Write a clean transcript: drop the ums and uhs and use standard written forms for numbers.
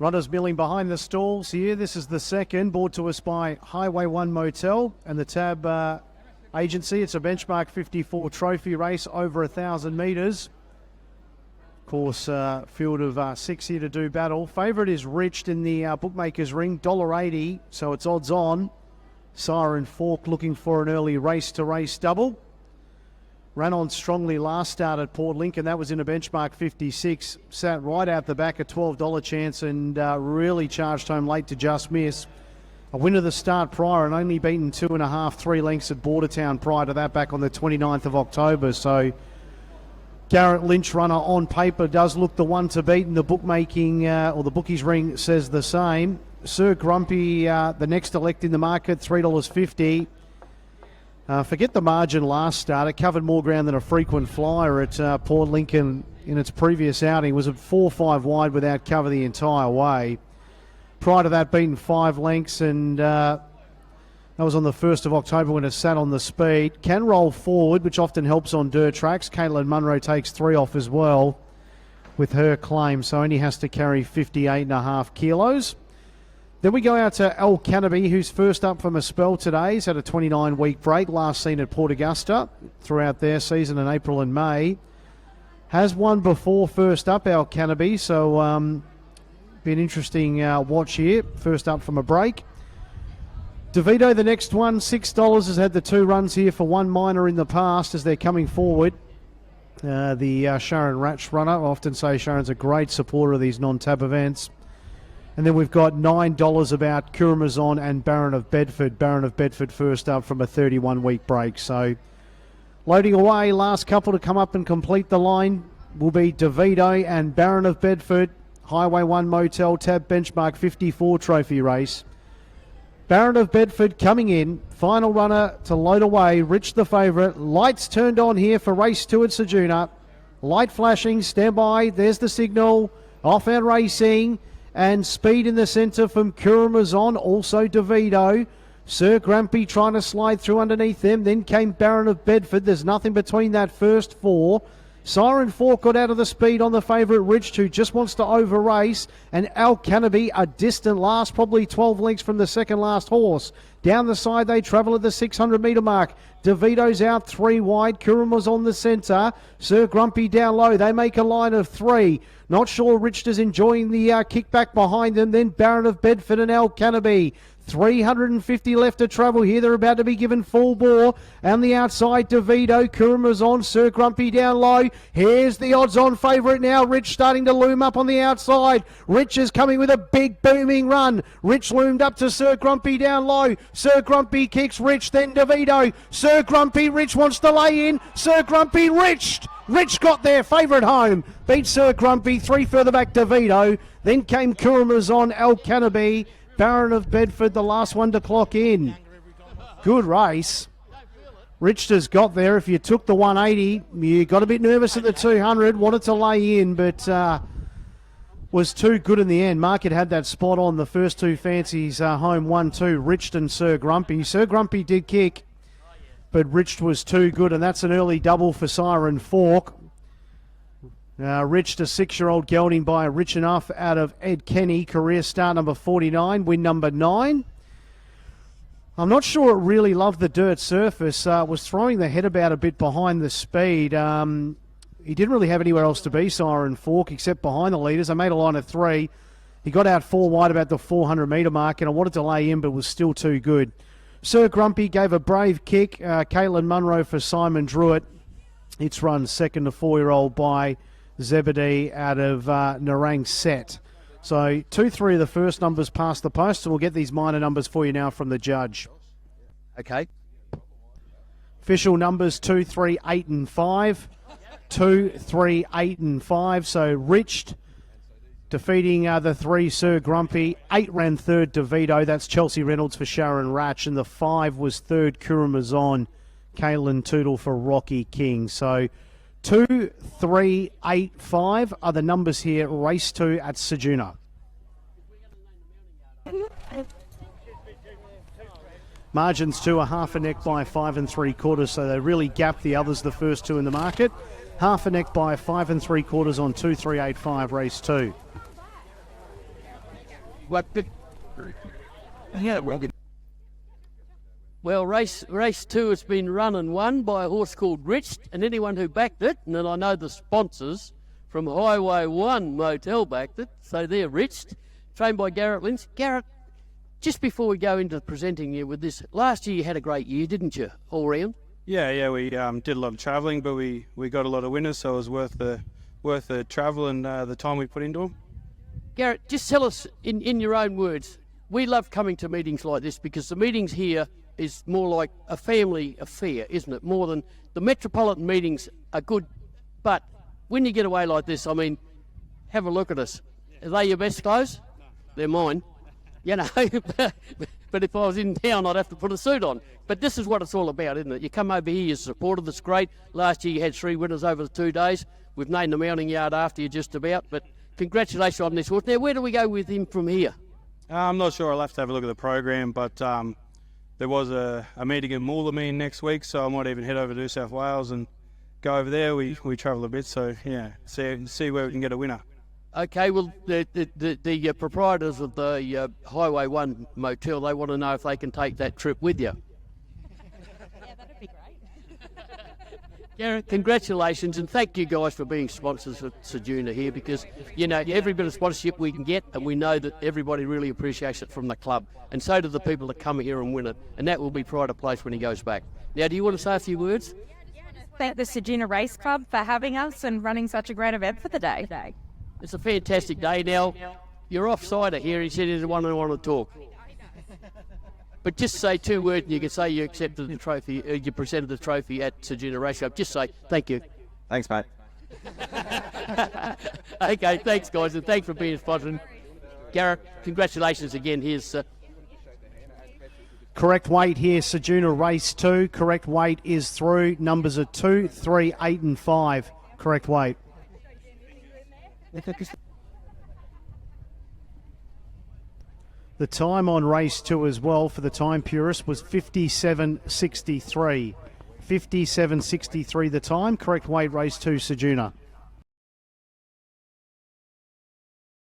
Runners milling behind the stalls here. This is the second, brought to us by Highway One Motel and the Tab agency. It's a benchmark 54 trophy race over 1,000 metres. Of course, field of 6 here to do battle. Favourite is Rich in the bookmaker's ring, $1.80, so it's odds on. Sairyn Fawke looking for an early race-to-race double. Ran on strongly last start at Port Lincoln. That was in a benchmark 56. Sat right out the back, a $12 chance, and really charged home late to just miss. A winner the start prior and only beaten 2.5, 3 lengths at Bordertown prior to that back on the 29th of October. So Garret Lynch, runner on paper, does look the one to beat, and the bookmaking or the bookies ring says the same. Sir Grumpy, the next elect in the market, $3.50. Forget the margin last start. It covered more ground than a frequent flyer at Port Lincoln in its previous outing. It was at 4-5 wide without cover the entire way. Prior to that, beaten 5 lengths, and that was on the 1st of October when it sat on the speed. Can roll forward, which often helps on dirt tracks. Caitlin Munro takes 3 off as well with her claim, so only has to carry 58.5 kilos. Then we go out to El Canopy, who's first up from a spell today. He's had a 29-week break, last seen at Port Augusta throughout their season in April and May. Has won before first up, El Canopy, so be an interesting watch here. First up from a break. Daveedo, the next one, $6, has had the 2 runs here for 1 minor in the past as they're coming forward. The Sharon Ratch runner, I often say Sharon's a great supporter of these non-tab events. And then we've got $9 about Kuramazon and Baron of Bedford. Baron of Bedford first up from a 31-week break. So loading away, last couple to come up and complete the line will be Daveedo and Baron of Bedford. Highway One Motel, Tab benchmark 54 trophy race. Baron of Bedford coming in. Final runner to load away. Rich the favourite. Lights turned on here for race 2 at Ceduna. Light flashing. Stand by. There's the signal. Off and racing. And speed in the centre from Kuramazon. Also Daveedo. Sir Grumpy trying to slide through underneath them. Then came Baron of Bedford. There's nothing between that first 4. Sairyn Fawke got out of the speed on the favourite Rich, who just wants to over-race. And El Canopy, a distant last, probably 12 lengths from the second last horse. Down the side, they travel at the 600-metre mark. Daveedo's out 3 wide. Kuramazon on the centre. Sir Grumpy down low. They make a line of 3. Not sure Rich is enjoying the kickback behind them. Then Baron of Bedford and El Canopy. 350 left to travel here. They're about to be given full bore. And the outside, Daveedo, Kuramazon, Sir Grumpy down low. Here's the odds-on favourite now. Rich starting to loom up on the outside. Rich is coming with a big booming run. Rich loomed up to Sir Grumpy down low. Sir Grumpy kicks Rich, then Daveedo. Sir Grumpy, Rich wants to lay in. Sir Grumpy, Rich got there, favourite home. Beat Sir Grumpy, 3 further back, Daveedo. Then came Kuramazon, El Canopy. Baron of Bedford, the last one to clock in. Good race. Rich has got there. If you took the 180, you got a bit nervous at the 200. Wanted to lay in, but was too good in the end. Market had that spot on. The first 2 fancies home 1-2. Rich and Sir Grumpy. Sir Grumpy did kick, but Rich was too good, and that's an early double for Sairyn Fawke. Rich to 6-year-old gelding by Rich Enough out of Ed Kenny. Career start number 49, win number 9. I'm not sure it really loved the dirt surface. Was throwing the head about a bit behind the speed. He didn't really have anywhere else to be, Sairyn Fawke, except behind the leaders. I made a line of 3. He got out 4 wide about the 400-metre mark, and I wanted to lay in, but was still too good. Sir Grumpy gave a brave kick. Caitlin Munro for Simon Druitt. It's run second to 4-year-old by Zebedee out of Narang Set. So 2, 3 of the first numbers past the post, so we'll get these minor numbers for you now from the judge. Okay. Official numbers 2, 3, 8 and 5. 2, 3, 8 and 5. So Rich defeating the 3, Sir Grumpy. 8 ran third, Daveedo. That's Chelsea Reynolds for Sharon Ratch. And the 5 was third, Kuramazon. Caitlin Tootle for Rocky King. So 2, 3, 8, 5 are the numbers here. Race 2 at Ceduna. Margins to a half a neck by 5 3/4, so they really gap the others, the first 2 in the market. Half a neck by 5 3/4 on 2, 3, 8, 5, race 2. Well, race 2 has been run and won by a horse called Rich, and anyone who backed it, and then I know the sponsors from Highway One Motel backed it, so they're Rich, trained by Garret Lynch. Garret, just before we go into presenting you with this, last year you had a great year, didn't you, all round? Yeah, we did a lot of travelling, but we got a lot of winners, so it was worth the travel and the time we put into them. Garret, just tell us in your own words, we love coming to meetings like this because the meetings here is more like a family affair, isn't it? More than the metropolitan meetings are good, but when you get away like this, I mean, have a look at us. Are they your best clothes? No. They're mine. You know, but if I was in town, I'd have to put a suit on. But this is what it's all about, isn't it? You come over here, you're supported, that's great. Last year you had 3 winners over the 2 days. We've named the mounting yard after you just about, but congratulations on this horse. Now, where do we go with him from here? I'm not sure. I'll have to have a look at the program, but there was a meeting in Moolameen next week, so I might even head over to New South Wales and go over there. We travel a bit, so yeah, see where we can get a winner. Okay, well, the proprietors of the Highway One Motel, they want to know if they can take that trip with you. Yeah, that'd be great. Garret, congratulations, and thank you guys for being sponsors of Ceduna here, because, you know, every bit of sponsorship we can get, and we know that everybody really appreciates it from the club, and so do the people that come here and win it, and that will be pride of place when he goes back. Now, do you want to say a few words? Thank the Ceduna Race Club for having us and running such a great event for the day. It's a fantastic day. Now, your offsider here, he said he didn't want to talk. But just say 2 words and you can say you accepted the trophy, you presented the trophy at Ceduna Racing Club. Just say, thank you. Thanks, mate. Okay, thanks, guys, and thanks for being sponsored. Garret, congratulations again. Here's... Correct weight here, Ceduna Race 2. Correct weight is through. Numbers are 2, 3, 8 and 5. Correct weight. The time on race 2 as well for the time purist was 57.63. 57.63 the time. Correct weight, race 2, Ceduna.